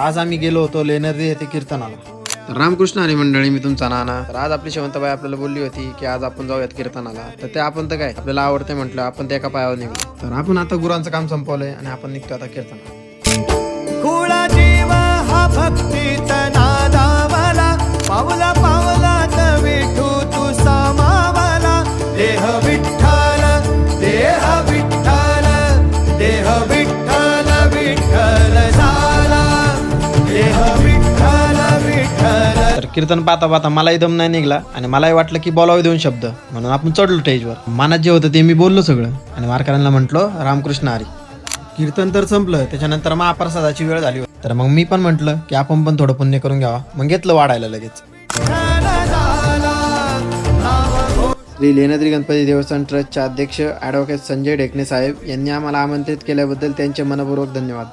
आज आम्ही गेलो होतो लेणरदी येथे कीर्तनाला. तर रामकृष्ण हरी मंडळी, मी तुमचा नाना. तर आज आपली शेवंतबाई आपल्याला बोलली होती की आज आपण जाऊयात कीर्तनाला. तर ते आपण तर काय आपल्याला आवडते म्हटलं, आपण त्या एका पायावर निघलो. तर आपण आता गुरांचं काम संपवलंय आणि आपण निघतो आता कीर्तनाला. कुळा जीव हा भक्तीचा नादावाला, पावला पावलात विठू तू सामावाला. देह विठ्ठल, देह विठ्ठल, देह विठ्ठल विठ्ठल झाला, देह विठ्ठल विठ्ठल. तर कीर्तन पाहता पाहता मलाही दम नाही निघला आणि मलाही वाटलं की बोलावे देऊन शब्द, म्हणून आपण चढलो स्टेजवर. मनात जे होतं ते मी बोललो सगळं आणि वारकऱ्यांना म्हटलो रामकृष्ण हरी. कीर्तन तर संपलं, त्याच्यानंतर महाप्रसादाची वेळ झाली. तर मग मी पण म्हटलं की आपण पण थोडं पुण्य करून घ्यावा. मग घेतलं वाढायला लगेच. श्री लेण्याद्री गणपती देवस्थान ट्रस्टचे अध्यक्ष ॲडव्होकेट संजय ढेकणे साहेब यांनी आम्हाला आमंत्रित केल्याबद्दल त्यांचे मनपूर्वक धन्यवाद.